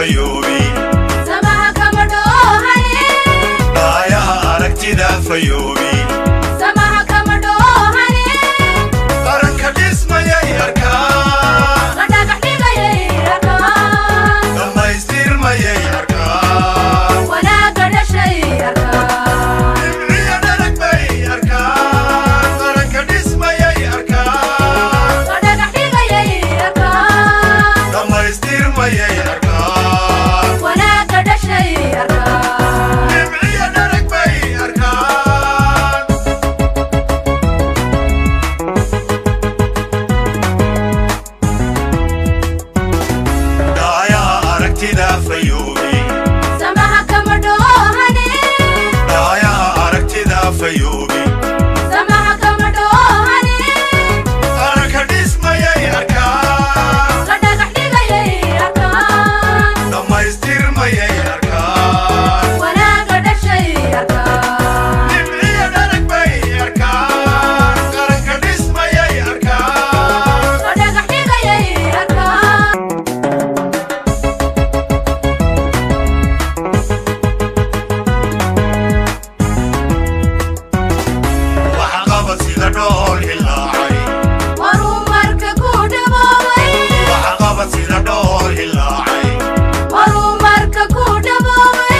فيوبي سماها كمدوهني ضايعها أركتدا فيوبي سماها كمدوهني قرنك ديسما يا أركان غدا قحيقة يا أركان لما يصير ما يا أركان ولا قد شيء أركان نبعي أنا بي أركان قرنك ديسما يا أركان غدا قحيقة يا أركان لما يصير ما يا أركان ولا قد شيء أركان نبعي أنا بي أركان ضايعها أركتدا فيوبي سماها كمدوهني ضايعها أركتدا فيوبي سماها كمدوهني قرنك ديسما يا أركان غدا قحيقة يا أركان لما يصير ما يا أركان ولا قد شيء أركان نبعي أنا بي أركان قرنك ديسما يا أركان غدا قحيقة يا أركان وحقبت سيدا دول هلاعي ورومرك كودبوي وحقبت سيدا دول هلاعي ورومرك كودبوي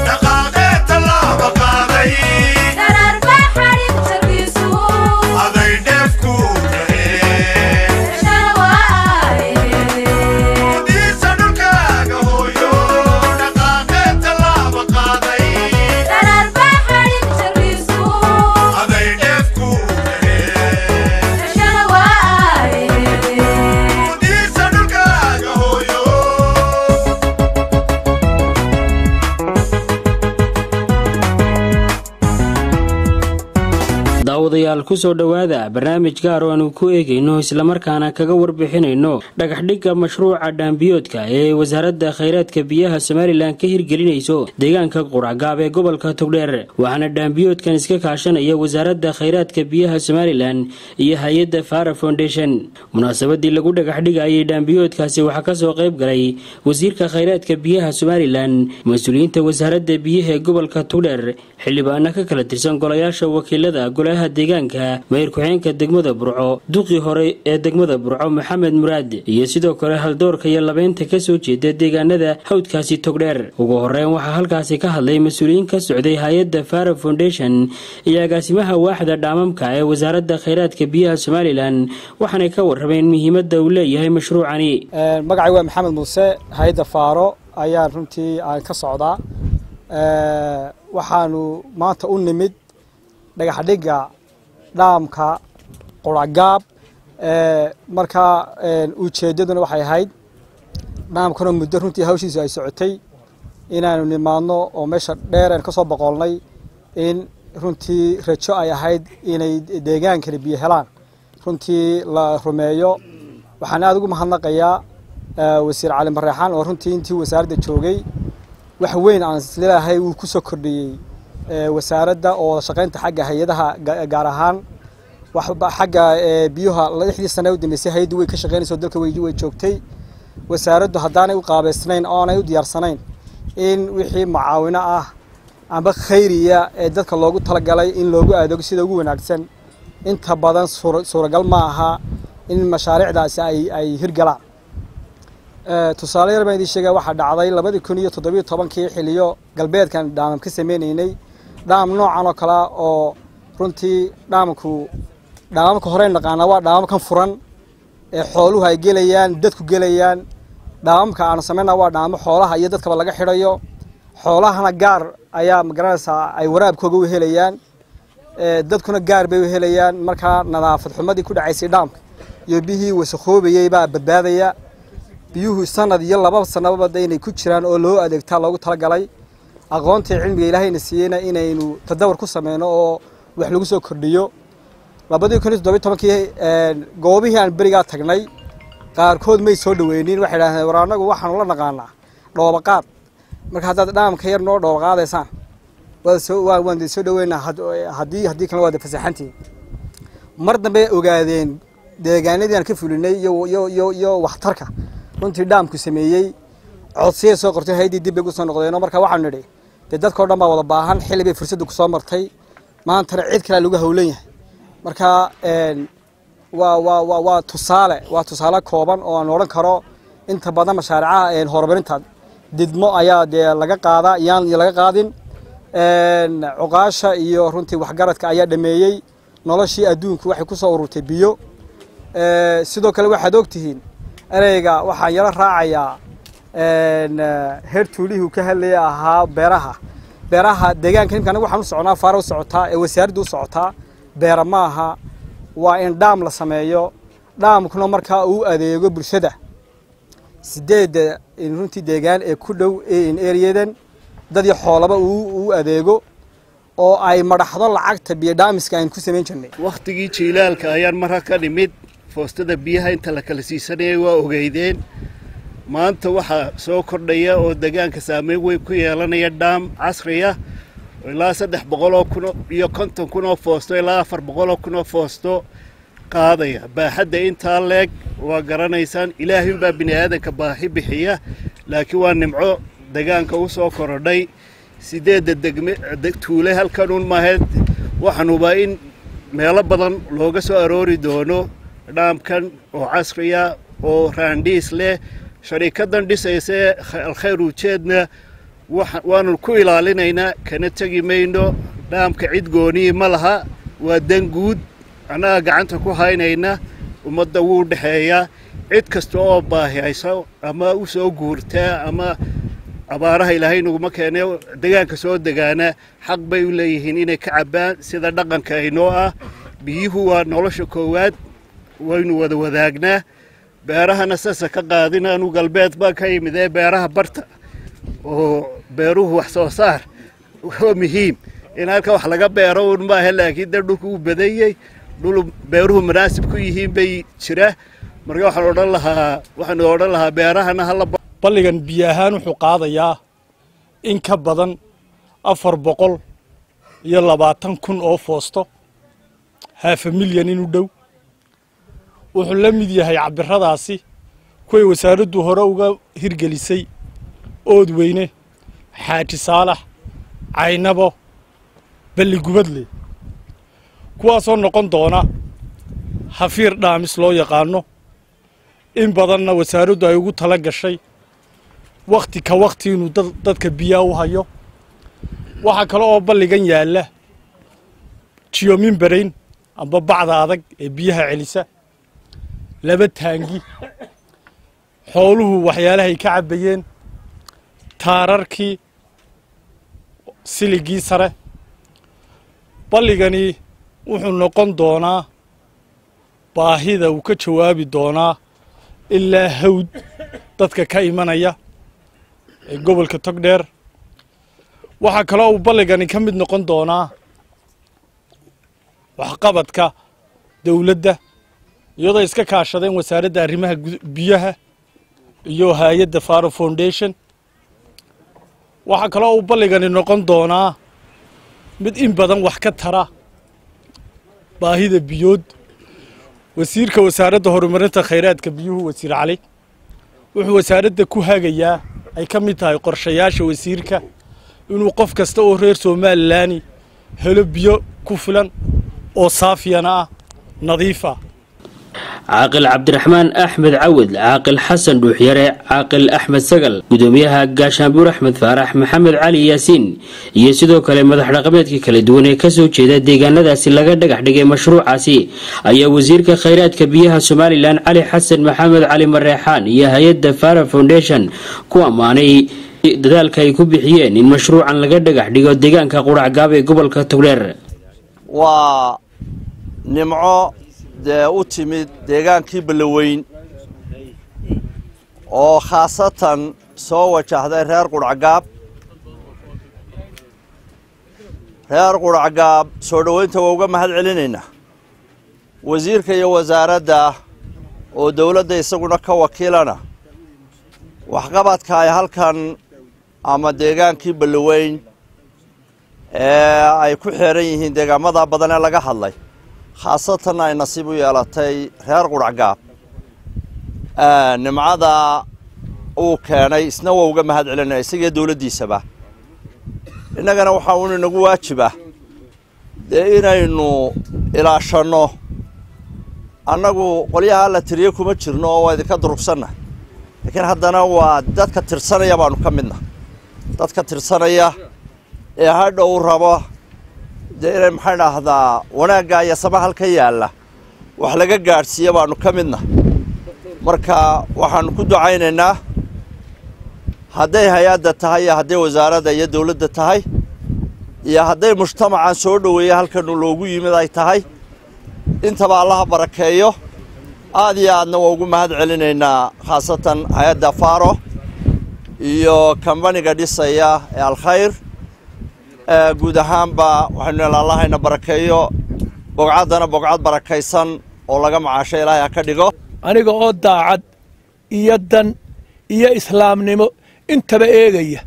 دقاقيت الله بقاضي درر بحري تربيسو هذي دفكو تهي شرواي دي سنوكا قهويو دقاقيت الله بقاضي درر بحري تربيسو هذي دفكو تهي شرواي دي سنوكا قهويو daawadayaal ku soo dhawaada barnaamij gaar oo aanu ku eegayno isla markaana kaga warbixinayno dhagaxdhigga mashruuca dhaambiyoodka ee wasaaradda kheyraadka biyaha Soomaaliland ka hirgelinayso deegaanka Quracgaab ee gobolka Togdheer waxaana dhaambiyoodkan iska kaashanaya wasaaradda kheyraadka biyaha Soomaaliland iyo hay'adda Fara Foundation munaasabadii lagu dhagaxdhigayay dhaambiyoodkaasi waxa ka soo qayb galay wasiirka kheyraadka biyaha Soomaaliland mas'uuliyiinta wasaaradda biyaha ee gobolka Togdheer xildhibaano ka kala tirsan golayaasha wakiilada golaha deegaanka mayor ku-xigeenka degmada Burco duqii hore ee degmada Burco Maxamed Muraad iyo sidoo kale haldoorka iyo labeynta ka soo jeeda deegaanada hawdkaasi Togdheer ugu horeyn waxa halkaasi ka hadlay mas'uuliyiin ka socday hay'adda Fara Foundation iyo agaasimaha waaxda dhaamamka ee wasaaradda kheyraadka biyaha Soomaaliland waxaana ka warrameen muhiimadda uu leeyahay mashruucani magacay waa Maxamed Muuse hay'adda Faro ayaa runtii aan ka socdaa waxaanu maanta u nimid dhagaxdhigga dhaamka Quracgaab marka ujeedaduna waxay ahayd dhaamkana muddo runtii hawshiisa ay socotay inaanu nimaadno oo meesha dheer aan ka soo boqolnay in runtii rajo ay ahayd inay deegaankani biyo helaan runtii la rumeeyo waxaan aad ugu mahadnaqayaa wasiir Cali Mareexaan oo runtii intii wasaaradda joogay wax weyn aan isleeyahay uu ku soo kordhiyay wasaaradda oo shaqeynta xagga hay'adaha gaar ahaan wax xagga biyaha la 6 sano u dambeysay hay'addu way ka shaqeynayso dalka way joogtay wasaaraddu haddaanay u qaabeysnayn oo aanay u diyaarsanayn in wixii macaawino ah amba khayriya ee dadka loogu talagalay in loogu adeego sida ugu wanaagsan inta badan suuragal ma aha in mashaariicdaasi ay hirgalaan tusaale yar baan idin sheegay waxa dhacday 2017 xiliyo galbeedkan dhaamam ka sameeynay dhaam noocan oo kala oo runtii dhaamamka hore naqaana waa dhaamamkan furan ee xooluhu ay gelayaan dadku gelayaan dhaamamka aan sameynaa waa dhaamo xoolaha iyo dadka laga xidhayo xoolahana gaar ayaa magaranaysa ay waraabkooga u helayaan dadkuna gaar bay u helayaan marka nadaafad xumadii ku dhacaysay dhaamka iyo bihii wasakhoobay baa badbaadaya biyuhu sanad iyo 2 sanaba inay ku jiraan oo loo adeegtaa loogu talagalay aqoonta cilmiga Ilaahayna siiyayna inaynu tadawur ku sameeyno oo wax lagu soo kordhiyo 2017 goobihii aan bariga tagnay qaarkood may soo dhaweeyeen waxay yiraahdeen war anagu waxaan la naqaanaa dhooba qaad marka hadda dhaamka yar noo dhooba qaadaysaan waan soo dhaweynaa haddii kale waa fasaxantii mar dambe ogaadeen deegaanadii aan ka fulinay iyo waxtarka runtii dhaamku sameeyay codsiyay soo qortay hay'adii dib ugu soo noqdeen marka waxaan nidhi dadka oo dhan baa wada baahan xilli bay fursad ku soo martay maanta cid kale lagu hawlan yahay marka waa tusaale kooban oo aan oran karo inta badan mashaariicaha horumarinta didmo ayaa laga qaadaa yaan laga qaadin cuqaasha iyo runtii waxgaradka ayaa dhameeyay noloshii adduunku waxay ku soo ururtay biyo sidoo kale waxaad ogtihiin ereyga waxaan yara raacayaa heer tuulihu ka hadlaya ahaa beeraha deegaanka ninkan waxaan u soconaa faaro u socotaa ee wasaaraddu u socotaa beera maaha waa in dhaam la sameeyo dhaamkuna markaa uu adeego bulshada sideed runtii deegaan ee ku dhow ereyadan dad iyo xoolaba uu adeego oo ay madaxdo lacagta biyo dhaamiska aan ku sameyn jirnay waqtigii jiilaalka ayaan mar ka dhimid foostada biyaha inta la kala siisanayay waa ogeydeen maanta waxa soo kordhaya oo deegaanka saameyn weyn ku yeelanaya dhaam casri ah ilaa 350,000 oo foosto ilaa 400,000 oo foosto qaadaya baaxadda inta leeg waa garanaysaan ilaahay baa bini'aadanka baahi bixiya laakiin waa nimco deegaanka u soo korodhay 8 degme tuule halkan ma ahayd waxaan hubaa in meelo badan looga soo aroori doono dhaamkan oo casri ah oo raandhiis leh sharikadan dhisaysa khayr ujeedna waanu ku ilaalinaynaa kana tagi mayno dhaamka cid gooni ma laha waa dan guud anaga gacanta ku haynayna ummadda wuu dhaxeeyaa cid kasta oo baahi hayso ama u soo guurtaa ama abaaraha ilaahay nuguma keenay deegaanka soo degaana xaq bay u leeyihiin inay ka cabaan sida dhaqanka aynoo ah biyuhu waa nolosha koowaad waynu wada wadaagnaa beerahana sasa ka qaadina anu galbeed baa ka yimid beeraha barta oo beeruhu wax soo saar waa muhiim in halka wax laga beero ma aha laakiin dhulku u badayay dhul beeruhu munaasib ku yihiin bay jira marka waxaan odhan lahaa beerahana hala balligan biyahaan wuxuu qaadayaa in ka badan 420,000 oo foosto 500,000 in u dhow wuxuu la mid yahay cabiradaasi kuway wasaaraddu hore uga hirgelisay oodweyne xaaji saalax caynabo balli gubadle kuwaasoo noqon doona hafiir dhaamis loo yaqaano in badanna wasaaraddu ay ugu tala gashay waqti ka waqti inuu dadka biyaha u hayo waxa kale oo balligan yaalla jiyomimbrain amba bacda adag ee biyaha celisa laba taangi xooluhu waxyaalaha ay ka cabayeen taararkii siligii sare balligani wuxuu noqon doonaa baahida uu ka jawaabi doonaa ilaa hawd dadka ka imanaya ee gobolka Togdheer waxa kale oo balligani ka mid noqon doonaa waxqabadka dawladda iyadoo iska kaashadeen wasaaradda arrimaha biyaha iyo hay'adda Faro Foundation waxa kale oo balligani noqon doonaa mid in badan wax ka tara baahida biyood wasiirka wasaaradda horumarinta khayraadka biyuhu wasiir Cali wuxuu wasaaradda ku hagayaa ay ka mid tahay qorshayaasha wasiirka inuu qof kasta oo reer Soomaaliland helo biyo ku filan oo saafiyana nadiif ah عاقل عبد الرحمن أحمد عود عاقل حسن دوحيرة عاقل أحمد سقل قدوميها قاشنبور أحمد فارح محمد علي ياسين يسدو كلمة رقمات كالدوني كسو جدا ديغانا داسي لغا دقح دقي مشروع عاسي أي وزير كخيرات كبيها سومالي لان علي حسن محمد علي مريحان يا هيد فارا فونديشن كواماني dadaalka ay ku bixiyeen in mashruucan laga dhagax dhigo deegaanka quraacgaab ee gobolka Togdheer waa nimco u timid deegaankii Balaweyn oo khaasatan soo wajahday reer quraacgaab soo dhaweynta uga mahad celinayna wasiirka iyo wasaaradda oo dawladda isaguna ka wakiilana waxqabadka ay halkan ama deegaankii Balaweyn ay ku xeeran yihiin deegaamada badan ee laga hadlay khaasatan ay nasiib u yeelatay reer quraacgaab nimcada uu keenay isna waa uga mahad celinaya isaga dawladdiisaba innagana waxa uu inagu waajiba inaynu ilaashano annagu qolyaha la tiriyo kuma jirno oo idinka durugsanna laakiin haddana waa dadka tirsanaya baanu ka midna dadka tirsanaya ee hadhow rabo inay maxay dhahdaa wanaagga iyo sama halka yaalla wax laga gaadhsiiya baanu ka midna marka waxaanu ku ducaynaynaa hadday hay-adda tahay iyo hadday wasaaradda iyo dawladda tahay iyo hadday mujtamacan soo dhoweeya halkan loogu yimid ay tahay intaba allaha barakeeyo aad iyo aadna waa ugu mahad celinaynaa khaasatan hay-adda Faro iyo kambaniga dhisaya ee Alkhayr guud ahaanba waxaanu allahayna barakeeyo bogcadana bogcad barakaysan oo laga macaashay Ilaahay ka dhigo aniga oo daacad iyo dan iyo islaamnimo intaba eegaya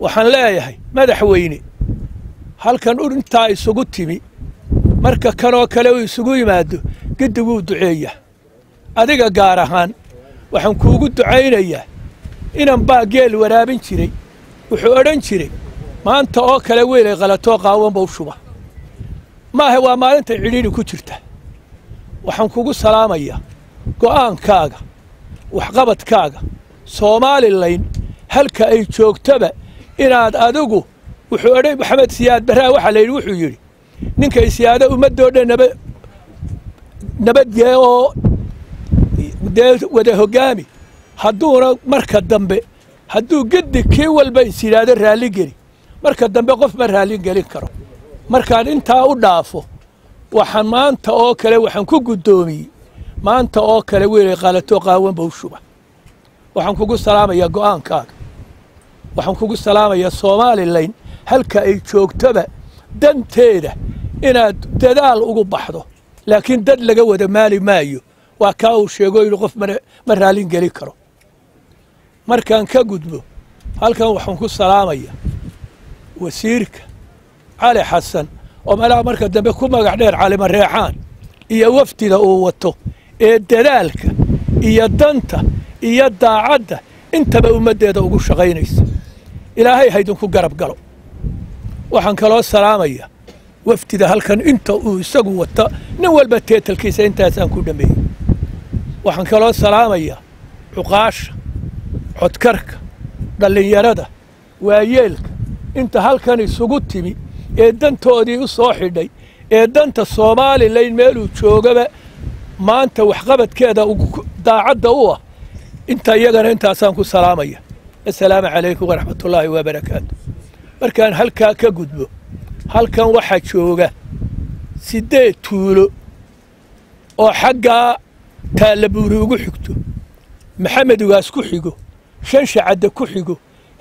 waxaan leeyahay madaxweyne halkan intaa isugu timi marka kanoo kale uu isugu yimaado gidiguu duceeya adiga gaar ahaan waxaan kuugu ducaynayaa inaan baa geel waraabin jiray wuxuu odhan jiray maanta oo kale weelay qalatoo qaawan buu shuba maaha waa maalinta cidhiidhi ku jirta waxaan kugu salaamayaa go'aankaaga waxqabadkaaga Soomaaliland halka ay joogtaba inaad adigu wuxuu odhay Maxamed Siyaad Barraa waxa la yiri wuxuu yiri ninka siyaada ummadooda nabadgee oo wada hogaami hadduuna marka dambe hadduu gedi kii walba isiiraado raali geli marka dambe qof ma raali gelin karo markaan intaa u dhaafo waxaan maanta oo kale waxaan ku gudoomiyay maanta oo kale weelay qaalato qaawan buu shuba waxaan kugu salaamayaa go'aankaaga waxaan kugu salaamayaa Soomaaliland halka ay joogtaba danteeda inaad dadaal ugu baxdo laakiin dad laga wada maali maayo waa ka uu sheego in qof ma raalin gali karo markaan ka gudbo halkan waxaan ku salaamayaa wasiirka Cali Xasan oo malaha marka dambe ku magac dheer Cali Mareexaan iyo waftida uu wato ee dadaalka iyo danta iyo daacadda intaba ummadeeda ugu shaqaynaysa ilaahay haydin ku garab galo waxaan kaloo salaamayaa waftida halkan inta uu isagu wata nin walba teetalkiisa intaasaan ku dhameeyay waxaan kaloo salaamayaa cuqaasha codkarka dhalinyarada waayeelka inta halkan isugu timi ee dantoodii u soo xidhay ee danta Soomaaliland meel uu joogaba maanta waxqabadkeeda daacadda u ah inta iyagana intaasaan ku salaamaya assalaamu calaykum waraxmatullaahi wabarakaatuh markaan halkaa ka gudbo halkan waxa jooga 8 tuulo oo xagga Taalabuuri ugu xigto Maxamed ugaas ku xigo Shanshacada ku xigo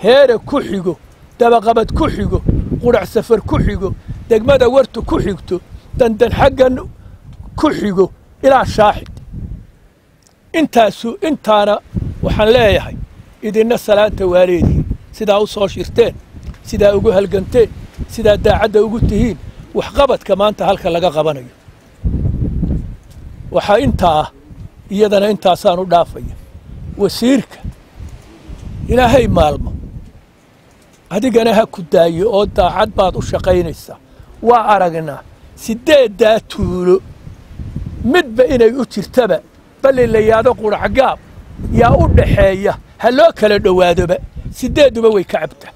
Heere ku xigo Dabaqabad ku xigo Qurac Safar ku xigo degmada Wartu ku xigto dandan xaggan ku xigo ilaa Shaaxid intaana waxaan leeyahay idina salaanta waaleedii sidaa u soo shirteen sidaa ugu halganteen sidaa daacadda ugu tihiin waxqabadka maanta halka laga qabanayo waxa intaa iyadana intaasaan u dhaafaya wasiirka ilaahay maalmo adigana ha ku daayo oo daacad baad u shaqaynaysaa waa aragnaa 8 tuulo midba inay u jirtaba bal la yaado quracgaab yaa u dhaxeeya ha loo kala dhawaadoba 8duba way ka cabtaa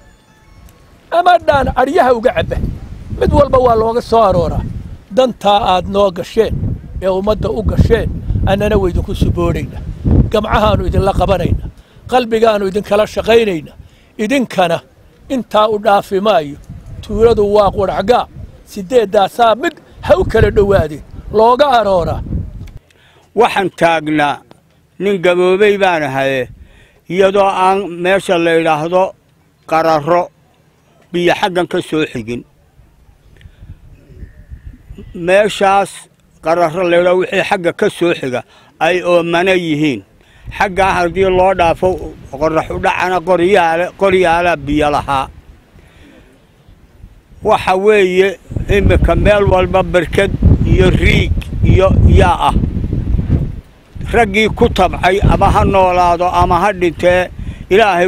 ama dhaan ariyaha uga cabba mid walba waa looga soo arooraa dantaa aad noo gasheen ee ummadda u gasheen annana way idinku suboodayna gamcahaanu idinla qabanayna qalbigaanu idinkala shaqaynayna idinkana intaa u dhaafi maayo tuuladu waa quracgaab 8daasaa mid ha u kala dhawaadeen looga arooraa waxaan taagnaa nin gaboobay baan ahaye iyadoo aan meesha la yidhaahdo qararo biyo xaggan ka soo xigin meeshaas qararo la yidhaahdo wixii xagga ka soo xiga ay oomana yihiin xaggaa haddii loo dhaafo qorax u dhacana qoryaala biyo lahaa waxa weeye imika meel walba barkad iyo riig iyo yaa ah raggii ku tabcay ama ha noolaado ama ha dhintee ilaahay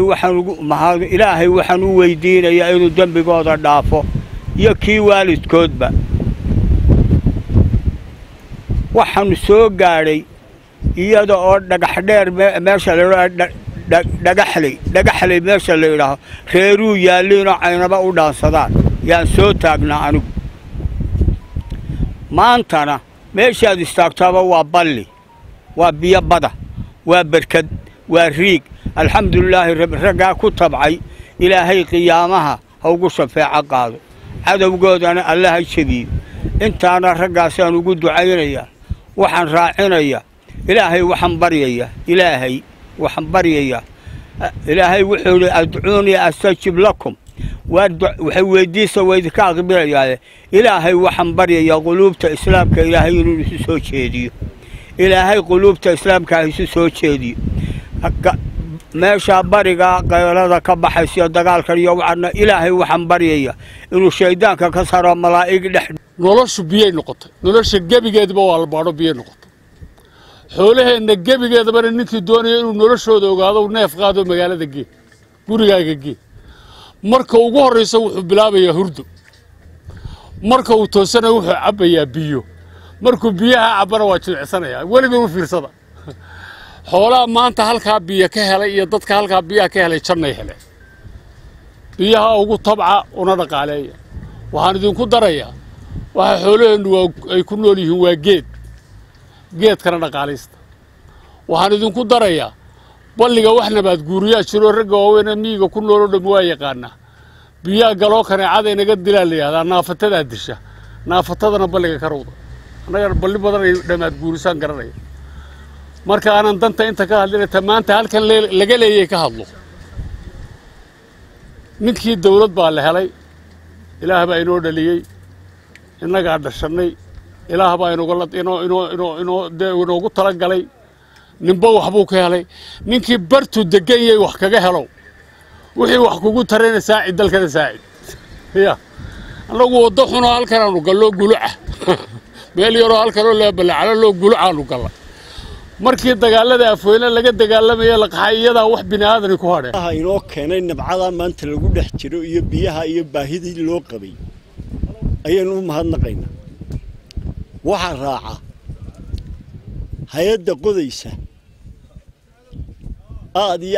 waxaan u weydiinayaa inuu dembigooda dhaafo iyo kii waalidkoodba waxaanu soo gaadhay iyada oo dhagaxdheer meesha dhagaxley meesha la yidhaaho reeruu yaalliinoo caynaba u dhaansadaan yaan soo taagnaa anigu maantana meeshaad istaagtaaba waa balli waa biyo bada waa berkad waa riig alxamdulilaahi raggaa ku tabcay ilaahay qiyaamaha ha ugu shafeeco qaado cadowgoodana alla ha jabiyo intaana raggaasaan ugu ducaynayaa waxaan raacinayaa ilaahay waxaan baryayaa ilaahay wuxuu yidhi adcuunii astajib lakum waxay weydiisa waydinka aqbilayaaye ilaahay waxaan baryayaa quluubta islaamka ilaahay inuu isu soo jeediyo ilaahay quluubta islaamka isu soo jeediyo meesha bariga qaylada ka baxaysa dagaalkan iyo wacna ilaahay waxaan baryayaa inuu shaydaanka ka saaro malaa'ig dhex noloshu biyay noqotay nolosha gebigeedba waa la baadho biyay noqotay xoolaheenna gebigeedabana ninkii doonaya inuu noloshooda ogaado neef qaado magaalada gee gurigaaga gee marka ugu horraysa wuxuu bilaabayaa hurdo marka uu toosana wuxuu cabbayaa biyo markuu biyaha cabbana waa jilicsanayaa weliba u fiirsada xoolaha maanta halkaa biyo ka helay iyo dadka halkaa biyaha ka helay jannay heleen biyaha ugu tabca una dhaqaaleeya waxaan idinku darayaa waxa xoolaheennu ay ku nool yihiin waa geedkana dhaqaalaysta waxaan idinku darayaa balliga wax nabaad guuriyaa jiro ragga waaweyn miyiga ku nooloo dhammi waa yaqaanaa biyaha galoo kaneecada inaga dilaa la yidhahdaa naafatadaa disha naafatadana balliga ka rawda annaga balli badan ay dhammaad guurisaan garanaya marka aanan danta inta ka hadlinata maanta halkan laga leeyay ka hadlo ninkii dawlad baa la helay ilaah baa inoo dhaliyey innagaa dhashannay ilaah baa inoogu talagalay ninba waxbuu ka helay ninkii bartuu degan yahay wax kaga helow wixii wax kugu tarayna saacid dalkana saacid ya annagu waddo xunoo halkanaanu galloo guluca meel yaroo halkanoo leeballacalo loo gulucaanu galla markii dagaalada afweyne laga dagaalamaya la qaxay iyadaa wax bini aadani ku hadheen inoo keenay nabcada maanta lagu dhex jiro iyo biyaha iyo baahidii loo qabay ayaan u mahadnaqaynaa waxaa raaca hay-adda qodaysa aad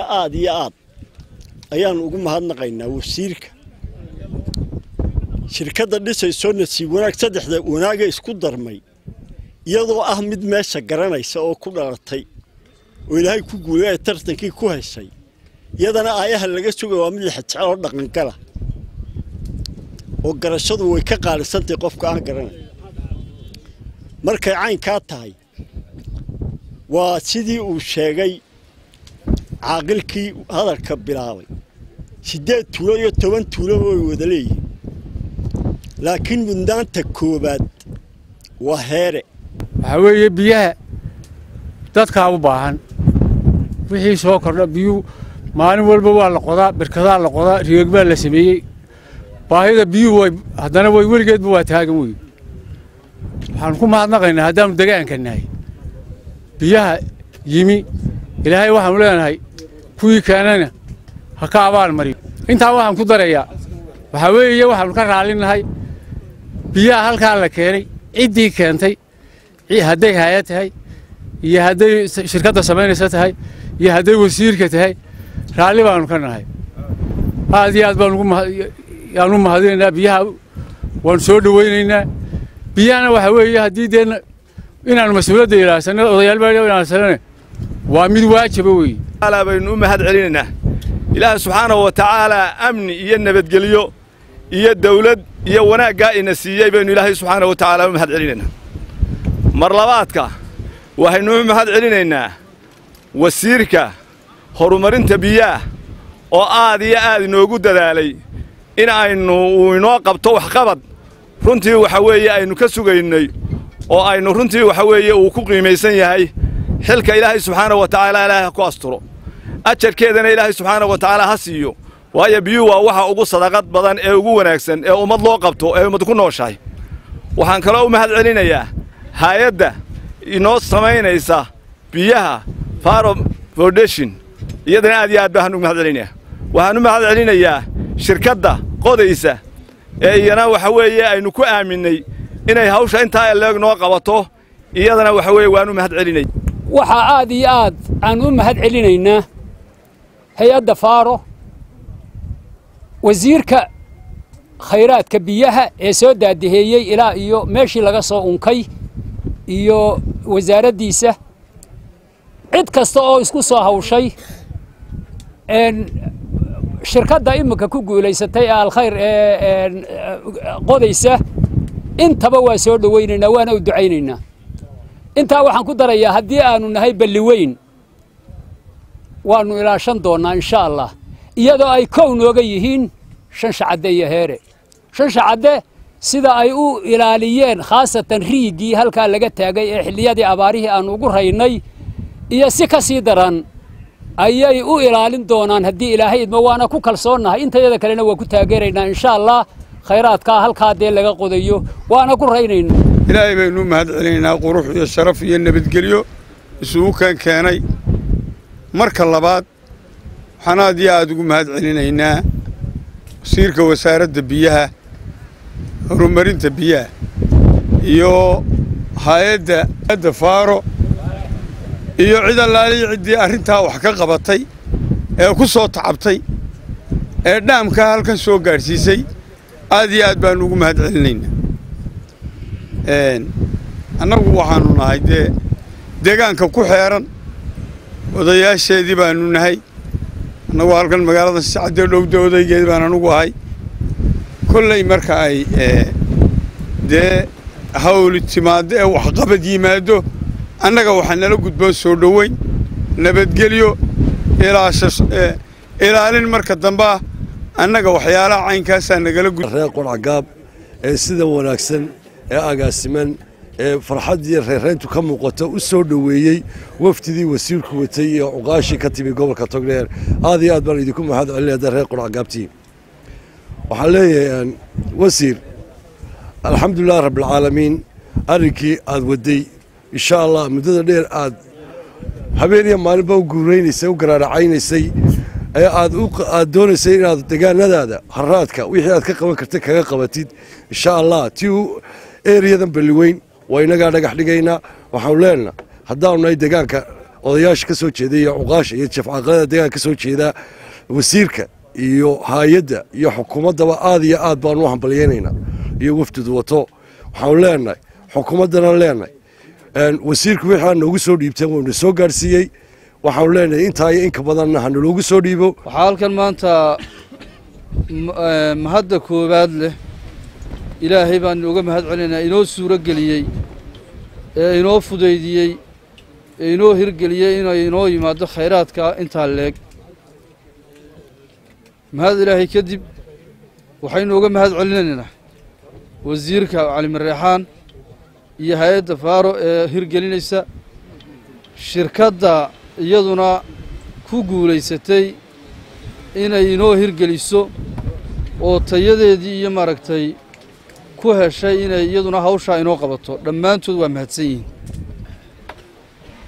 ayaan ugu mahadnaqaynaa wasiirka shirkadda dhisayso nasiib wanaag saddexda wanaaga isku darmay iyadoo ah mid meesha garanaysa oo ku dhalatay oo ilaahay ku guulay tartankii ku heshay iyadana aayaha laga sugay waa mid xajecel oo dhaqankala oo garashadu way ka qaalisantay qofka aan garanay markay caynkaa tahay waa sidii uu sheegay caaqilkii hadalka bilaabay 8 tuulo iyo 10 tuulo way wada leeyihiin laakiin mudnaanta koobaad waa heere waxa weeye biyaha dadka u baahan wixii soo kordha biyo maalin walba waa la qodaa birkadaa la qodaa riyoog baa la sameeyey baahida biyo way haddana way weligeedba waa taagan wey waxaan ku mahadnaqaynaa haddaanu deegaanka nahay biyaha yimi ilaahay waxaanu leenahay kuwii keenana ha ka abaal mariyo intaa waxaan ku darayaa waxaa weeye waxaanu ka raallinahay biyaha halkaa la keenay ciddii keentay hadday hay'ad tahay iyo hadday shirkadda samaynaysa tahay iyo hadday wasiirka tahay raalli baanu ka nahay aad iyo aad baanu yaanu mahadinaynaa biyaha waan soo dhawaynaynaa biyahana waxa weeye haddii deena inaanu mas-uuliyadda ilaasano odayaal baa ilaasano waa mid waajiba weeye ala baynu u mahad celinaynaa ilaahay subxaanahu wa tacaala amni iyo nabadgelyo iyo dawlad iyo wanaaggaa ina siiyey baynu ilaahay subxaanahu wa tacaala u mahad celinaynaa mar labaadka waxaynu u mahad celinaynaa wasiirka horumarinta biyaha oo aad iyo aad inoogu dadaalay in uu inoo qabto waxqabad runtii waxa weeye aynu ka sugaynay oo aynu runtii waxa weeye uu ku qiimaysan yahay xilka ilaahay subxaanahu wa tacaala ilaahay ku asturo ajarkeedana ilaahay subxaanahu wa tacaala ha siiyo waayo biyuhu waa waxa ugu sadaqad badan ee ugu wanaagsan ee ummad loo qabto ee ummad ku nooshahay waxaan kaloo u mahad celinayaa hay'adda inoo samaynaysa biyaha Faro Foundation iyadana aad iyo aad baan ugu mahad celinayaa waxaan u mahad celinayaa shirkadda qodaysa ee iyana waxa weeye aynu ku aaminay inay hawsha intaa leeg noo qabato iyadana waxa weeye waan u mahad celinay waxa aad iyo aad aan u mahad celinaynaa hay'adda faaro wasiirka khayraadka biyaha ee soo daadaheeyay ilaa iyo meeshii laga soo unkay iyo wasaaraddiisa cid kasta oo isku soo hawshay shirkadda imika ku guulaysatay alkhayr qodaysa intaba waa soo dhawaynaynaa waana u ducaynaynaa intaa waxaan ku darayaa haddii aanu nahay balli weyn waanu ilaashan doonaa insha allah iyadoo ay kow nooga yihiin shan shacadde iyo heere shan shacadde sida ay u ilaaliyeen khaasatan riigii halkaa laga taagay ee xilliyadii abaarihii aanu ugu raynay iyo si ka sii daran ayay u ilaalin doonaan haddii ilaahay idmo waana ku kalsoonnahay intayada kalena waa ku taageeraynaa insha allah khayraadkaa halkaa dee laga qodayo waana ku raynaynaa ilaahay baynu mahad celinaynaa qurux iyo sharaf iyo nabadgelyo isugu keenay marka labaad waxaan aad iyo aad ugu mahad celinaynaa wasiirka wasaaradda biyaha horumarinta biyaha iyo hay'adda faaro iyo cid allaali ciddii arrintaa wax ka qabatay ee ku soo tacabtay ee dhaamka halkan soo gaadhsiisay aad iyo aad baan ugu mahad celinaynaa annagu waxaanu nahay dee deegaanka ku xeeran odayaasheedii baanu nahay annagu halkan magaalada sacadee dhowda odaygeed baan anugu ahay kolley marka ay dee hawli timaaddo ee waxqabad yimaado annaga waxaa nala gudboon soo dhoweyn nabadgelyo ilaalin marka dambe ah annaga waxyaalaha caynkaasaa nagala reer quracgaab ee sida wanaagsan ee agaasiman ee farxaddii reereyntu ka muuqato u soo dhoweeyey wafdidii wasiirku watay iyo cuqaashii ka timi gobolka togdheer aad iyo aad baan idinku mahad celinaya reer quracgaabtii waxaan leeyahay wasiir alxamdulilah rabbilcaalamiin arrinkii aad waday insha allah muddada dheer aad habeen iyo maalinba u guuraynaysay u garaaracaynaysay ee aad doonaysay inaad deegaanadaada haraadka wixii aad ka qaban kartay kaga qabatid insha allah tii ereyadan balliweyn waa inagaa dhagax dhigaynaa waxaanu leenaha haddaanu nahay deegaanka odayaasha ka soo jeeda iyo cuqaasha iyo jafcaqalada deegaanka ka soo jeeda wasiirka iyo hay'adda iyo xukuumaddaba aad iyo aad baanu u hambalyaynaynaa iyo wafdidu wato waxaanu leenahay xukuumaddana leenahay wasiirku wixii aan noogu soo dhiibteen wuuna soo gaadhsiiyey waxaanu leenahay intaa iyo inka badanna ha naloogu soo dhiibo waxaa halkan maanta mahadda koowaad leh ilaahay baan uga mahad celinaynaa inoo suuro geliyey ee inoo fudaydiyey ee inoo hirgeliyey inay inoo yimaado khayraadka intaa leeg mahad ilaahay kadib waxaynu uga mahad celinaynaa wasiirka cali mareexaan iyo hay-adda faaro ee hirgelinaysa shirkadda iyaduna ku guulaysatay inay inoo hirgeliso oo tayadeedii iyo maaragtay ku heshay inay iyaduna hawshaa inoo qabato dhammaantood waa mahadsan yihiin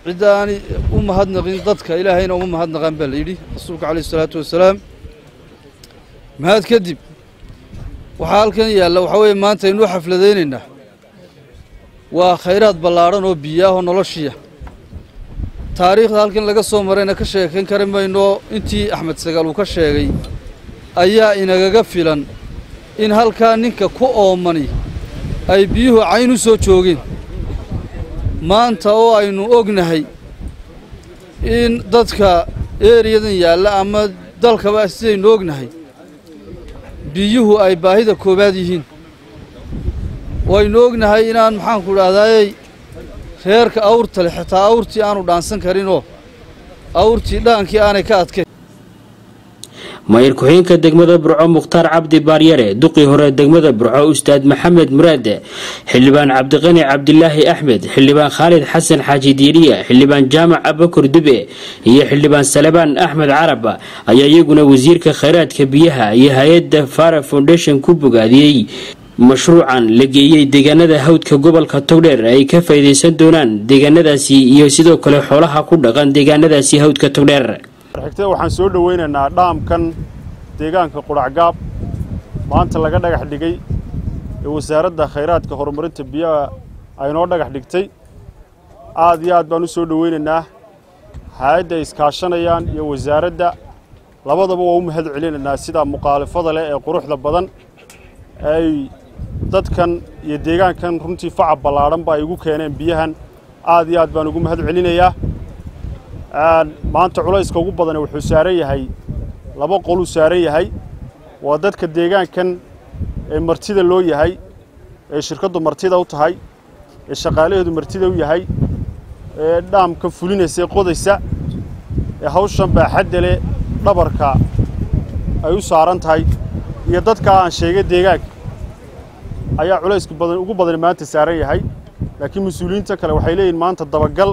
cidda aan u mahadnaqin dadka ilaahayna uma mahadnaqaan baa la yidhi rasuulka calayhi salaatu wasalaam mahad kadib waxaa halkan yaalla waxaa weeye maanta aynuu xafladaynaynaa waa khayraad ballaadhan oo biyaahoo noloshiya taariikhda halkan laga soo marayna ka sheekayn kari mayno intii axmed sagaal uu ka sheegay ayaa inagaga filan in halkaa ninka ku oomani ay biyuhu cayn u soo joogeen maanta oo aynu ognahay in dadka ereyadan yaalla ama dalkaba sidaynu ognahay biyuhu ay baahida koowaad yihiin waynu ognahay inaan maxaanku idhahdaayey reerka awrta leh xitaa awrtii aanu dhaansan karinoo awrtii dhaankii aanay ka adkayn maayir ku-xigeenka degmada burco mukhtaar cabdi baaryare duqii hore degmada burco ustaad maxamed muraade xildhibaan cabdiqani cabdilaahi axmed xildhibaan khaalid xasan xaaji diiriya xildhibaan jaamac abakor dube iyo xildhibaan salebaan axmed carab ayaa iyaguna wasiirka khayraadka biyaha iyo hay-adda fara foundation ku bogaadiyey mashruucan la geeyey deegaanada hawdka gobolka togdheer ay ka faa'iidaysan doonaan deegaanadaasi iyo sidoo kale xoolaha ku dhaqan deegaanadaasi hawdka togdheer xigtay waxaan soo dhaweynaynaa dhaamkan deegaanka Quracgaab maanta laga dhagax dhigay ee wasaaradda khayraadka horumarinta biyaha ay noo dhagax dhigtay aad iyo aad baan u soo dhaweynaynaa hay'adda iskaashanayaan iyo wasaaradda labadaba waa u mahad celinaynaa sida muqaalifada leh ee quruxda badan ay dadkan iyo deegaankan runtii faca ballaaran ba ay ugu keeneen biyahan aad iyo aad baan ugu mahad celinayaa maanta culayska ugu badan wuxuu saaran yahay laba qol u saaran yahay waa dadka deegaankan ee martida loo yahay ee shirkadu martida u tahay ee shaqaalaheedu martida u yahay ee dhaamka fulinaysa qodaysa ee hawshan baaxad leh dhabarka ay u saaran tahay iyo dadka aan sheegay deegaanka ayaa culayska badan ugu badan maanta saaran yahay laakiin mas'uuliyiinta kale waxay leeyihiin maanta dabagal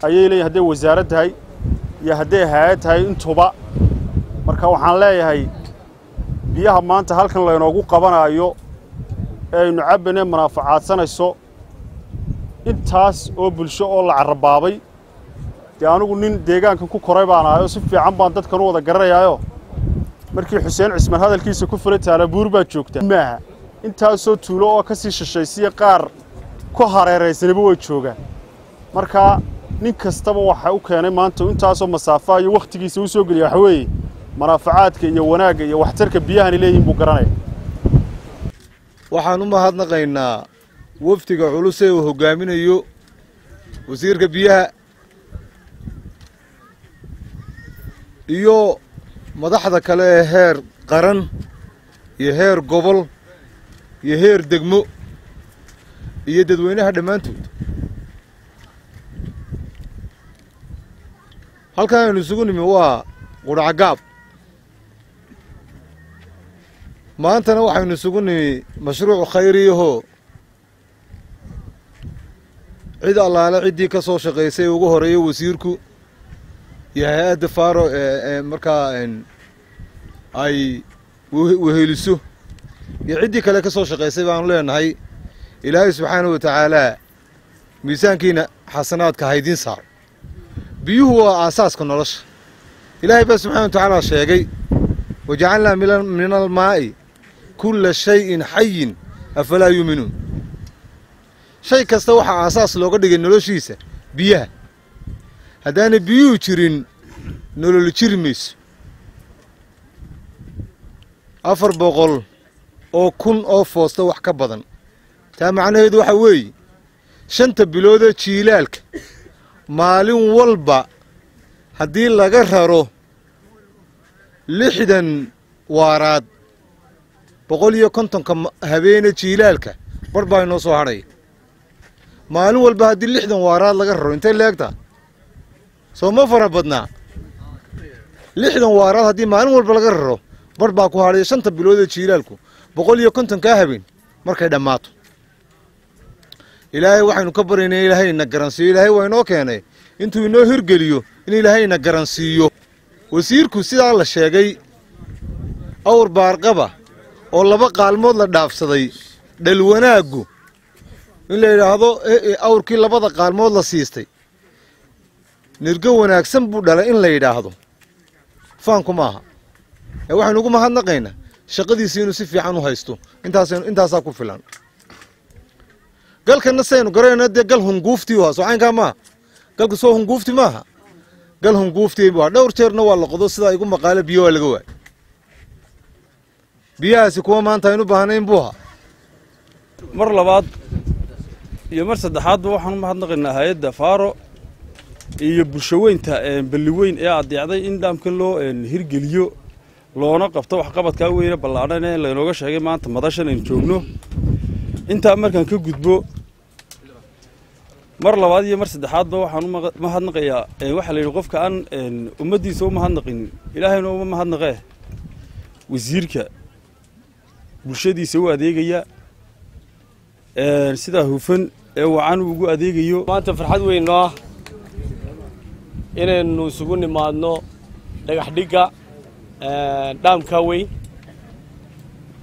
ayay leeyihiin haddii wasaaradda tahay iyo haddii hay'ad tahay intuba marka waxaan leeyahay biyaha maanta halkan la inoogu qabanayo ee aynu cabbane manaafacaadsanayso intaas oo bulsho oo la carrabaabay dee anigu nin deegaankan ku koray baan ahayo si fiican baan dadkan u wada garanayaayo markii xuseen cismaan hadalkiisa ku furay taalabuur baa joogta maaha intaasoo tuulo oo ka sii shashaysiya qaar ku hareeraysanaba way joogaan marka nin kastaba waxa u keenay maanta intaasoo masaafo iyo waqtigiisa u soo geliya waxa weeye manaafacaadka iyo wanaagga iyo waxtarka biyahan leeyihiin buu garanaya waxaan u mahadnaqaynaa wafdiga culus ee uu hogaaminayo wasiirka biyaha iyo madaxda kale ee heer qaran iyo heer gobol iyo heer degmo iyo dadweynaha dhammaantood halkan aynu isugu nimi waa Quracgaab maantana waxaynu isugu nimi mashruuc khayriyaho cid allaale ciddii ka soo shaqaysay ugu horeeyay wasiirku iyo hay'adda Faro markaa ay weheliso iyo ciddii kale ka soo shaqaysay baan leenahay ilaahay subxaanahu wa tacaala miisaankiina xasanaadka haydin saar biyuhu waa aasaaska nolosha ilaahay baa subxaanahu wa tacaala sheegay wajacalnaa min almaa'i kulla shayin xayin afalaa yuuminuun shay kasta waxaa aasaas looga dhigay noloshiisa biyaha haddaanay biyuhu jirin nololi jiri mayso 400 oo kun oo foosta wax ka badan taa macnaheedu waxa weeye 5 bilood oo jiilaalka maalin walba haddii laga raro 60 waaraad 150 habeene jiilaalka bar baa inoo soo hadhay maalin walba haddii 60 waaraad laga raro intee leegtaa soo ma fara badnaa 60 waaraad haddii maalin walba laga raro bar baa ku hadhay 5 bilood oo jiilaalku 150 ka habeen markay dhammaato ilaahay waxaynu ka baryaynaa ilaahayna garansiiyo ilaahay waa inoo keenay intuu inoo hirgeliyo in ilaahayna garansiiyo wasiirku sidaa la sheegay awr baarqaba oo 2 qaalmood la dhaafsaday dhal wanaaggu in la yiraahdo awrkii 2 qaalmood la siistay nirgo wanaagsan buu dhalay in la yiraahdo faanku maaha waxaynu ugu mahadnaqaynaa shaqadiisa inuu si fiican u haysto intaasaa ku filan galkana saynu garayna de gal hunguufti waa soo caynka ma galku soo hunguufti maaha gal hunguufti waa dhowr jeerna waa la qodo sida igu maqaale biyo laga waay biyaasi kuwa maanta aynu baahnayn buuha mar labaad iyo mar saddexaad waxaan u mahadnaqaynaa hay'adda Faro iyo bulshaweynta balliweyn ee adeecday in dhaamkan loo hirgeliyo loona qabto wax qabadka weyn ballaaran ee la inooga sheegay maanta madashan in joogno inta markaan ka gudbo mar labaad iyo mar saddexaad waxaan u mahadnaqayaa waxa la yiri qofka aan ummadiisa u mahadnaqin ilaahayna u mahadnaqee wasiirka bulshadiisa u adeegaya sida hufan ee wacan ugu adeegayo maanta farxad weyn noo ah inaynu isugu nimaadno dhagax dhiga dhaamka weyn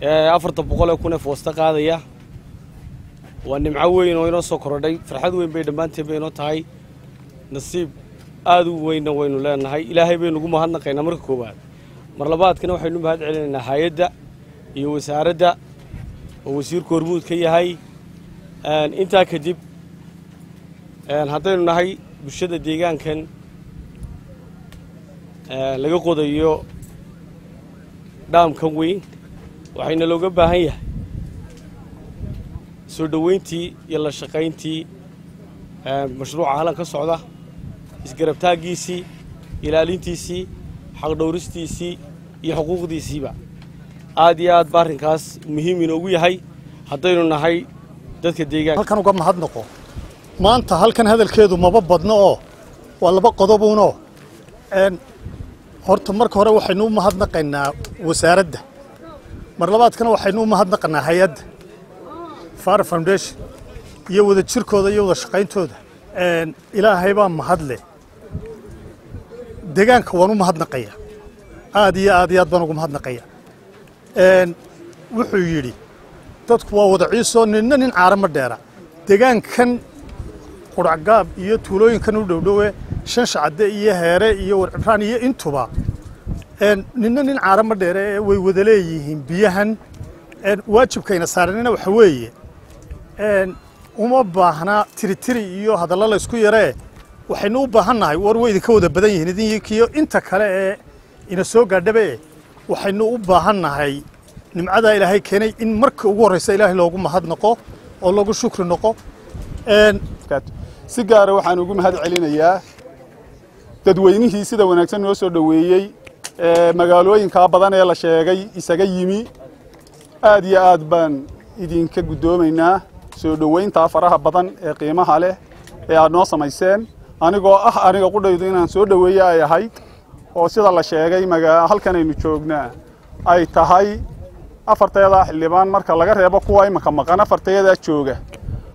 400 kun ee foosta qaadaya waa nimco weyn oo inoo soo korodhay farxad weyn bay dhammaanteen bay inoo tahay nasiib aad u weynna waynu leenahay ilaahay baynu ugu mahadnaqaynaa marka koowaad mar labaadkana waxaynu mahad celinaynaa hay'adda iyo wasaaradda oo wasiirku hormuud ka yahay intaa kadib haddaynu nahay bulshada deegaankan laga qodayo dhaamkan weyn waxayna looga baahan yahay soo dhoweyntii iyo la shaqayntii mashruuca halan ka socda isgarabtaagiisii ilaalintiisii xaqdhowristiisii iyo xuquuqdiisiiba aad iyo aad baa arrinkaas muhiim inoogu yahay haddaynu nahay dadka deegaanka halkan uga mahadnaqo maanta halkan hadalkeedu maba badno oo waa laba qodobuunoo horta marka hore waxaynu u mahadnaqaynaa wasaaradda mar labaadkana waxaynu u mahadnaqaynaa hay-adda Faro Foundation iyo wada jirkooda iyo wada shaqayntooda ilaahay baa mahadle deegaanka waan u mahadnaqaya aad iyo aad baan ugu mahadnaqaya wuxuu yidhi dadku waa wada ciiso ninna nin caarama dheera deegaankan quracgaab iyo tuulooyinkan u dhowdhowe Shanshacade iyo Heere iyo Warcibraan iyo intuba ninna nin caarama dheera way wada leeyihiin biyahan waajibkayna saaranina waxa weeye uma baahna tiritiri iyo hadallo la isku yaree waxaynu u baahannahay war way idinka wada badan yihiin idinkiyo inta kale ee ina soo gaadhabe waxaynu u baahannahay nimcada ilaahay keenay in marka ugu horeysa ilaahay loogu mahadnaqo oo loogu shukri noqo si gaar ah waxaan ugu mahad celinayaa dadweynihii sida wanaagsan noo soo dhaweeyay magaalooyinka badan ee la sheegay isaga yimi aad iyo aad baan idinka gudoomaynaa soo dhaweynta faraha badan ee qiimaha leh ee aad noo samayseen aniga qudhaydu inaan soo dhaweeyo ay ahayd oo sida la sheegay halkan aynu joognaa ay tahay afarteeda xildhibaan marka laga reebo kuwa imanka maqan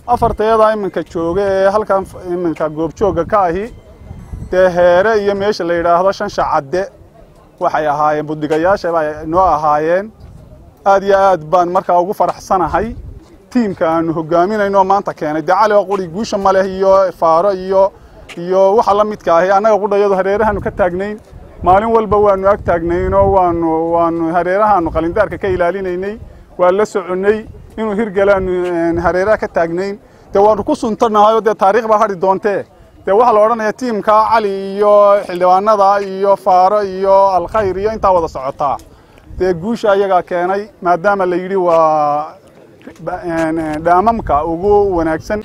afarteeda imanka jooga ee halkan imanka goobjooga ka ahi dee Heere iyo meesha la yiraahdo Shanshacade waxay ahaayeen budigayaasha ay noo ahaayeen aad iyo aad baan markaa ugu faraxsanahay tiimka aanu hogaaminayno maanta keenay Cali Qori guusha male iyo Faaro iyo waxa la midka ah anaga qudhayadu hareerahan ka taagnayn maalin walba waanu ag taagnayn oo waanu hareerahan qalindaarka ka ilaalinaynay waa la soconay inuu hirgalaan hareeraha ka taagnayn waanu ku suntanahay oo taariikh ba hari doontee waxa la oranayaa tiimka Cali iyo xildhibaanada iyo Faaro iyo Alkhayr iyo inta wada socotaa guusha ayaga keenay maadaama la yiri waa dhaamamka ugu wanaagsan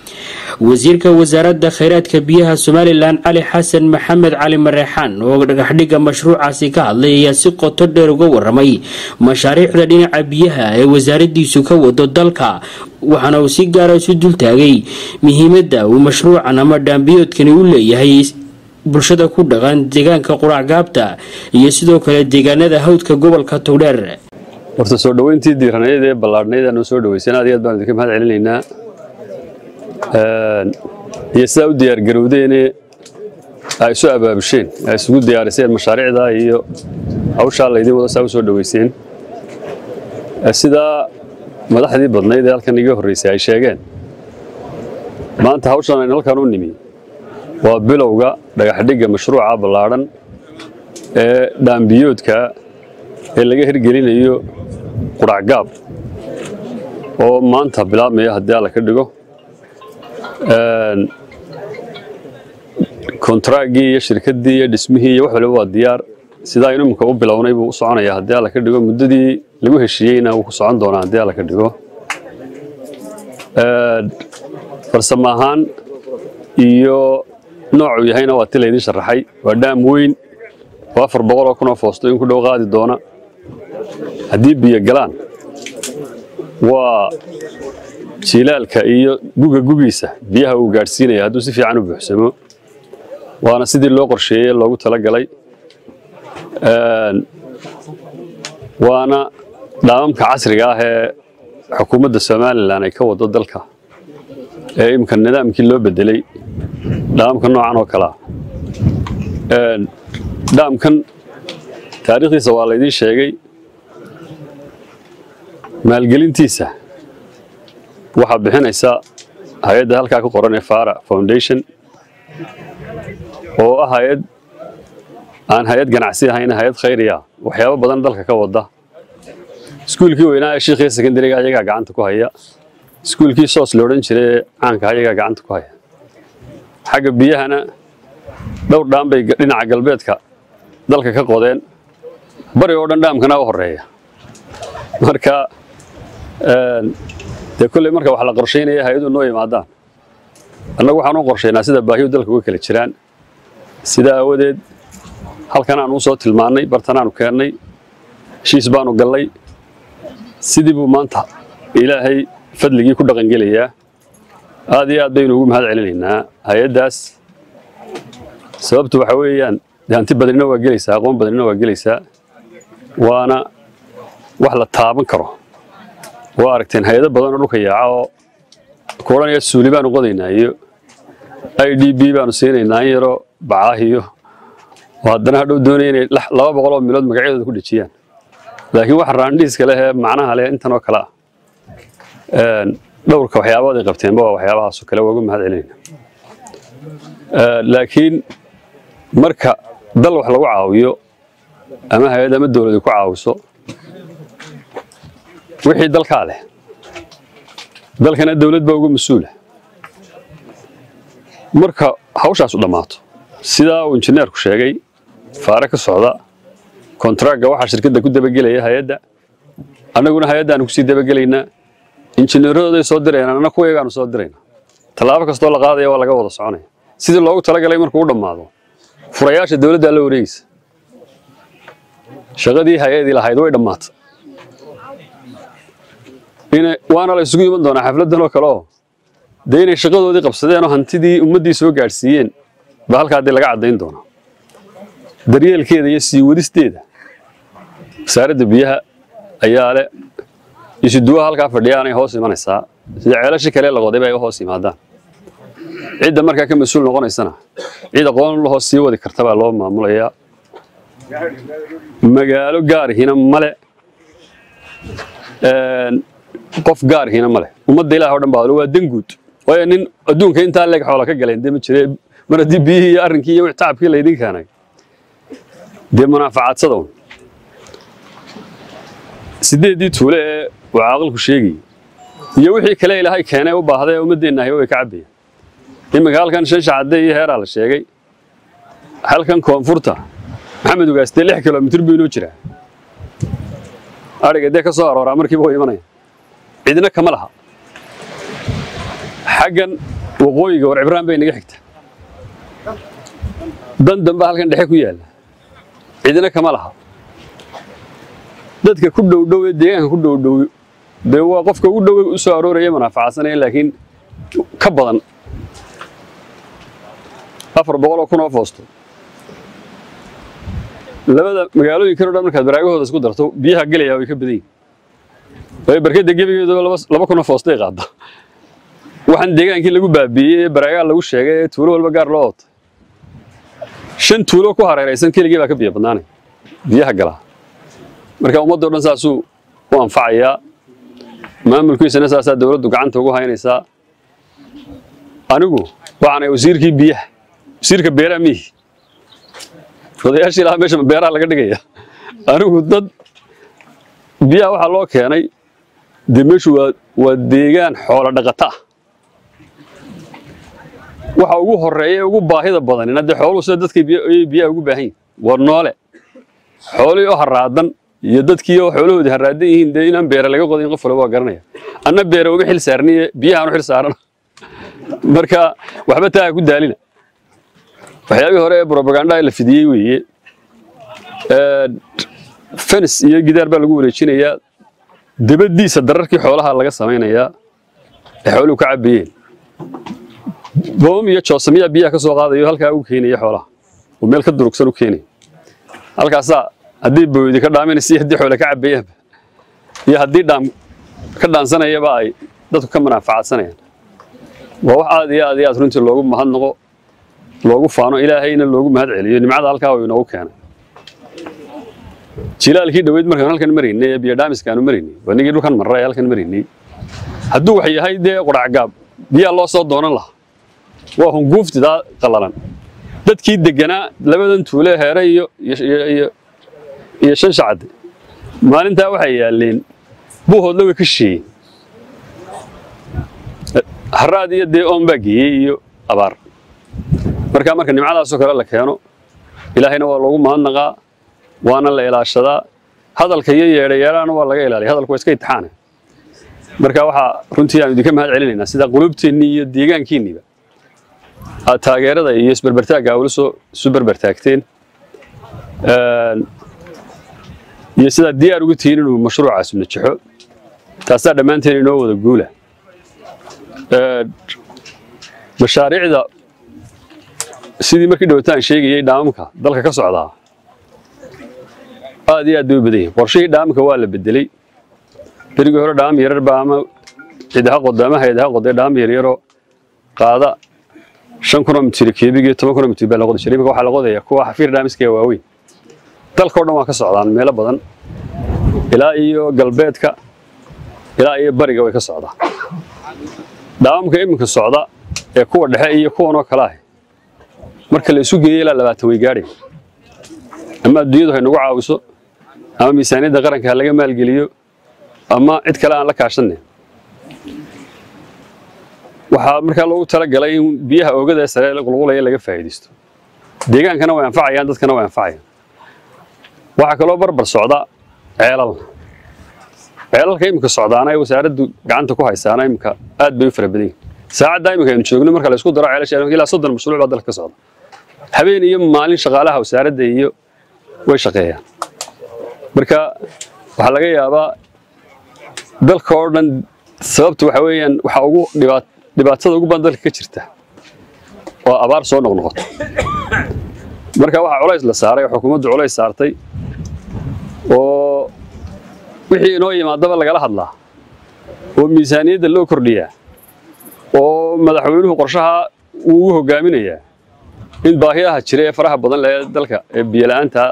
wasiirka wasaaradda khayraadka biyaha Soomaaliland Cali Xasan Maxamed Cali Mareexaan oo dhagaxdhiga mashruucaasi ka hadlay ayaa si qoto dheer uga waramay mashaariicda dhinaca biyaha ee wasaaraddiisu ka wado dalka waxaana uu si gaar ah isu dul taagay muhiimadda uu mashruucan ama dhaambiyoodkani u leeyahay bulshada ku dhaqan deegaanka Quracgaabta iyo sidoo kale deegaanada hawdka gobolka Togdheer horta soo dhaweyntii diiranayd ee ballaarnayd aan soo dhaweysay aad iyo aad baan idinka mahad celinaynaa iyo sida u diyaar garowdeen ay soo abaabsheen ay isugu diyaariseen mashaariicda iyo hawsha la idin wada soo dhaweyseen sida madaxdii badnayd ee halkan iga horeysay ay sheegeen maanta hawshan ay halkan u nimi waa bilowga dhagaxdhiga mashruuca ballaaran ee dhaambiyoodka ee laga hirgelinayo Quracgaab oo maanta bilaabmaya haddii la ka dhigo kontraagii iyo shirkadii iyo dhismihii iyo wax walba waa diyaar sida aynu imka u bilownay buu u soconayaa haddii la ka dhigo muddadii lagu heshiiyeyna uu ku socon doonaa haddii la ka dhigo farsamo ahaan iyo noocu yahayna waa tii laydin sharaxay waa dhaam weyn oo 400 oo kun oo foosto in ku dhow qaadi doona haddii biyo galaan waa jilaalka iyo gugiisa biyaha uu gaarsiinaya hadduu si fiican u buuxsamo waana sidii loo qorsheeyay loogu talagalay waana dhaamamka casriga ah ee xukuumadda Soomaaliland ay ka wado dalka ee imka nidaamkii loo bedelay dhaamamka noocan oo kala dhaamkan taariikhdiisa waa la idin sheegay maalgelintiisa waxa bixinaysa hay'adda halka ku qoran ee Faro Foundation oo ah hay'ad aan hay'ad ganacsi ahayn hay'ad khayriya waxyaabo badan dalka ka wada iskuulkii weynaa ee Sheekh Secondary ayaga gacanta ku haya iskuulkii soos loo oran jiray caanka ayaga gacanta ku haya xagga biyahana dhowr dhaan bay dhinaca galbeedka dalka ka qodeen bari oo dhan dhaamkana u horeeya marka kulli marka wax la qorsheynaya hay'adu noo yimaadaan annagu waxaan u qorsheynaa sida baahiyo dalka uga kala jiraan sida awadeed halkan aan u soo tilmaanay bartanaanu keenay heshiis baanu gallay sidii buu maanta ilaahay fadligii ku dhaqan gelayaa aad iyo aad baynu ugu mahad celinaynaa hay'adaas sababtu waxa weeyaan hanti badanina waa gelaysaa aqoon badanina waa gelaysaa waana wax la taaban karo waa aragteen hay'ado badan oo dhulka yaaca oo kooranaya suuli baanu qodaynaa iyo IDB baanu siinaynaa yaro bacaahiyo haddana hadhow doonaya inay 200 oo milood magacyadooda ku dhajiyaan laakiin waxa raandhiiska leh macnaha leh intan oo kala dhowrka waxyaabaad ay qabteen waa waxyaabahaas oo kale ugu mahad celinaynaa laakiin marka dal wax lagu caawiyo ama hay'ad ama dawladdu ku caawiso wixii dalka leh dalkana dawlad baa ugu mas'uula marka hawshaas u dhamaato sida uu injineerku sheegay faara ka socda kontraaga waxa shirkadda ku dabagelaya hay'adda annaguna hay'addan ku sii dabagelaynaa injineeradooda soo dirayna anna ku eegaanu soo dirayna talaabo kasto la qaadayo waa laga wada soconaya sidii loogu talagalay markuu u dhamaado furayaasha dawladda la wareegaysa shaqadii hay'adii lahayd way dhamaatay waana la isugu iman doonaa xafladan oo kale oo deynay shaqadoodii qabsadeen oo hantidii ummadii soo gaarsiiyeen ba halka hadii laga cadeyn doona daryeelkeeda iyo sii wadisteeda wasaaradda biyaha ayaa leh isuduwa halka fadhiyaan ay hoos imanaysaa sida ceelasha kale la qoday bay hoos yimaadaan cid marka ka mas'uul noqonaysana cid aqoon loo sii wadi karta baa loo maamulayaa magaalo gaarihina male qof gaarihina male ummadda Ilaahay oo dhan baa waa danguud way nin adduunka inta leeg xoolo ka galeen dema jiray mar hadii biyihii iyo arrinkii iyo taabkii la idin keenay dee munaafacaadsadoon sideedii tuule waa aqalku sheegay iyo wixii kale Ilaahay keenay u baahday ummadeenna way ka cabayeen imika halkan shan shacade iyo heeraa la sheegay halkan koonfurta maxamed ugaaste 6 kilomitir buu inoo jiraa ariga ka soo arooraa markii uu imanay cidina kama laha xagan waqooyiga war Ibrahim bay naga xigta dandan baa halkan dhexe ku yaala cidina kama laha dadka ku dhow ee deegaanka ku dhow de waa qofka ugu dhow u soo arooraya manaafacaadsanaya laakiin ka badan 400 kun oo foosto labada magaalooyinka oo dhan marka baraagahooda isku darto biyaha galaya way ka badan yihiin way barkada gebigeedu 2 kun oo foosto ay qaado waxaan deegaankii lagu baabiyay baraaga lagu sheegay tuulo walba gaar loo wato 5 tuulo ku hareeraysan keligii baa ka biyo badnaanay biyaha gala marka ummadda oo dhan saasuu u anfacaya maamulkiisana saasa dawladdu gacanta ugu haynaysaa anigu waxaan wasiirkii biyaha wasiirka beeraha mihi odayaashii ilaa meesha beeraha laga dhigaya anigu dad biyaha waxa loo keenay deemeeshu waa deegaan xoolo dhaqata waxa ugu horeeyay ugu baahida badan in xooluhu sida dadka biyaha ugu baahan war noole xoolo haraadan iyo dadkii xoolahoodii haraadan yihiin inaan beera laga qodin qof walba garanaya anna beera uga xil saarniye biyaha xil saaran marka waxba taa ku daalina waxyaabihii hore propaganda la fidiyay weeye fence iyo gidaar baa lagu wareejinayaa dabadiisa dararkii xoolaha laga sameeynaya xooluhu ka cabiyeen boom iyo joosamiya biyaha ka soo qaadayo halka uu keenay xoolaha oo meel ka durugsan u keenay halkaas hadii booydi ka dhaaminaysa hadii xoolo ka cabiyeen iyo hadii dhaam ka dhaansanayaba ay dadku ka manaafacaadsanayaan waa wax aad iyo aad runtii loogu mahadnaqo loogu faano ilaahayna loogu mahad celiyo nimcada halka uu inoo keenay jilaalkii dhaweyd markaan halkan marinay biyo dhaamiskaanu marinay wanigi dhulkan maray halkan marinay hadduu wax yahay dee qurac gaab biyo loo soo doonan lahaa waa hunguuftida qalalan dadkii deganaa labadan tuule heere iyo shan shacad maalintaa waxay yaaleen buuhoodla way ka sheeyeen haraad iyo dee oon baa geeyey iyo abaar marka nimcadaasoo kale la keeno ilaahayna waa loogu mahadnaqaa waana la ilaashadaa hadalka iyo yeedhayaalaana waa laga ilaaliya hadalku waa iska intixaana marka waxaa runtii aan idinka mahad celinaynaa sida qulubteennii iyo deegaankiinniba aad taageerada iyo isberbertaagga awla soo isu berbertaagteen iyo sidaa diyaar ugu tihiin inuu mashruucaas najaxo taasaa dhammaanteen inoo wada guula mashaariicda sidii markii dhawaataan sheegayay dhaamamka dalka ka socdaa aad iyo aad bay u badan yihiin qorshihii dhaamamka waa la bedelay berigii hore dhaam yarar baa ama ciidaha qodo ama hayadaha qoday dhaam yaryaroo qaada 5 mitir kiibig iyo 10 mitir baa la qodi jiray waxaa la qodayaa kuwa xafiir dhaamiska waaweyn dalka oo dhan waa ka socdaan meelo badan ilaa iyo galbeedka ilaa iyo bariga way ka socdaa dhaamamka iminka socda ee kuwa dhexe iyo kuwan oo kale ah marka la isu geeyo ilaa 20 way gaadhay ama adduunyadu hay nagu caawiso ama miisaaniyadda qaranka laga maalgeliyo ama cid kale aan la kaashanay waxaa markaa loogu talagalay in biyaha oogada sare la qulqulaya laga faa'iideysto deegaankana way anfacayaan dadkana way anfacayaan waxa kale oo barbar socda ceelalka imika socdaana ay wasaaraddu gacanta ku haysaana imika aad bay u fara badan yihiin saacadda imika aynu joogno marka la isku daro ceelasha ilaa 30 mashruuc baa dalka ka socda habeen iyo maalin shaqaalaha wasaaradda iyo way shaqeeyaan marka waxa laga yaabaa dalka oo dhan sababtu waxa weeyaan waxa ugu dhibaatada ugu badan dalka ka jirta waa abaar soo noqnoqoto marka waxa culays la saaray xukuumaddu culays saartay oo wixii inoo yimaadaba lagala hadlaa oo miisaaniyadda loo kordhiyaa oo madaxweynuhu qorshaha uu hogaaminayaa in baahiyaha jira ee faraha badan leh dalka ee biyo la'aanta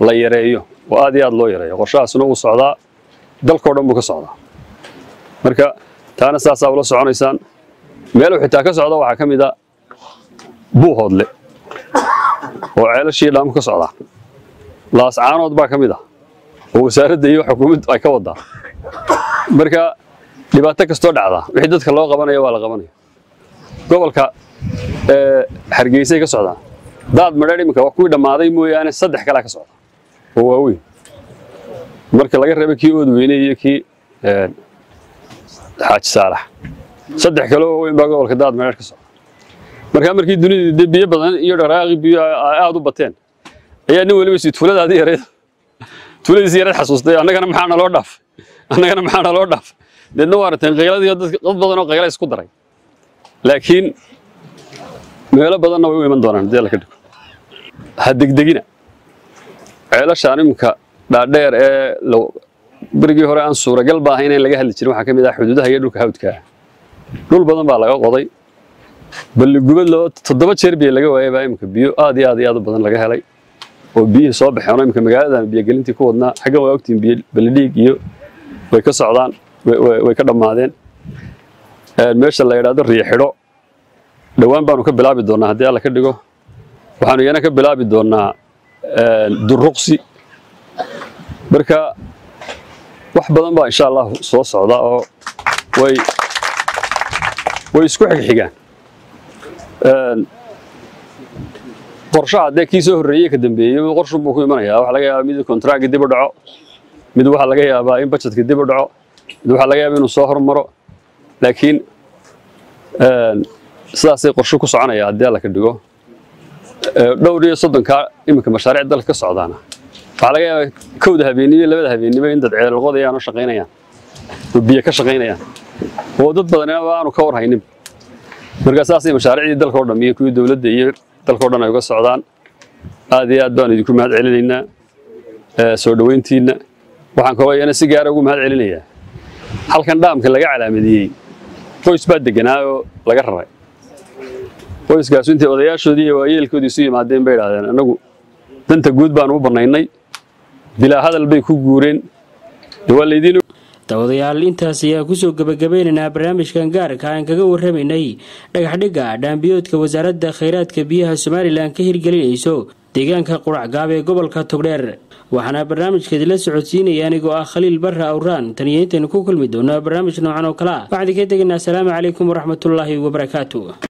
la yareeyo oo aad iyo aad loo yareeyo qorshahaasuna uu socdaa dalka oo dhan buu ka socdaa marka taana saasaa ula soconaysaan meel xitaa ka socda waxaa ka mid ah buuhoodle oo ceelashii dhaamku ka socdaa laascaanood baa ka mid ah oo wasaaradda iyo xukuumaddu ay ka wadaa marka dhibaato kastoo dhacda wixii dadka loo qabanayo waa la qabanaya gobolka hargeysa ka socdaa daad madheer imika wax kuwii dhammaaday mooyaane 3 kale ka socda oo waaweyn marka laga reebo kii oodweyne iyo kii xaaji saalax 3 kale oo weyn baa gobolka daad madheer ka socda marka markii dunida biyo badan iyo dhaqaaqi biyo aad u bateen ayaa nin waliba si tuuladaadii yareed tuuladiisii yareed xasuustay annagana maxaa naloo dhaaf dadna waarteen qayladii dad badan oo qayla isku daray laakiin meelo badanna way u iman doonaan hadii la ka dhigo ha degdegina ceelashaan imika dhaadheer ee berigii hore aan suuragal baa ahayn in laga hadli jirin waxaa ka mid ah xuduudaha iyo dhulka hawdka dhul badan baa laga qoday balli gubad loo 7 jeer biyo laga waayay baa imika biyo aad iyo aad badan laga helay oo biyo soo baxeen imika magaalada biyo gelintii ku wadnaa xaggan waa ogtiin biyo balidhiig iyo way ka socdaan way ka dhamaadeen meesha la yiraahdo riixidho dhawaan baanu ka bilaabi doonaa hadii alla ka dhigo waxaanu iyana ka bilaabi doonaa duruqsi marka wax badan baa insha Allah soo socda oo way isku xigaan qorshaha dadkii soo horeeyay ka dambeeyay qorshu buu ku imanayaa waxa laga yaabaa mid contract dib u dhaco mid waxa laga yaabaa in budgetka dib u dhaco mid waxa laga yaabaa inuu soo hormaro laakiin sidaasay qorshu ku soconaya hadii la ka dhigo dhowr iyo 30 ka imika mashaariic dalka ka socdaana waxa laga yaabaa kowda habeenimo labada habeenimo in dad ceelal qodayaan oo shaqeynayaan oo biyo ka shaqeynayaan oo dad badan aanu ka warhaynin marka saasay mashaariicdii dalka oo dhan iyo kuwa dawladda iyo dalka oo dhan ay uga socdaan aad iyo aad baan idinku mahad celinaynaa soo dhaweyntiina waxaan kaloo iyana si gaar ah ugu mahad celinayaa halkan dhaamka laga calaamadiyay qoys baa deganaa oo laga raray qoyskaas intii odayaashoodii iyo waayeelkoodii isu yimaadeen bay yiraahdeen anagu danta guud baan u banaynay bilaa hadal bay ku guureen dawadayaal intaas ayaa kusoo gabagabaynaynaa barnaamijkan gaarka aan kaga warramaynay dhagaxdhigga dhaambiyoodka wasaaradda khayraadka biyaha Somaliland ka hirgelinayso deegaanka Quracgaab ee gobolka Togdheer waxaana barnaamijkeeda la socodsiinaya anigoo ah Khaliil Barra Awraan taniyeyntan ku kulmi doona barnaamij noocan oo kala ah waxaan idinka tegaynaa assalaamu calaykum waraxmatullaahi wabarakaatuh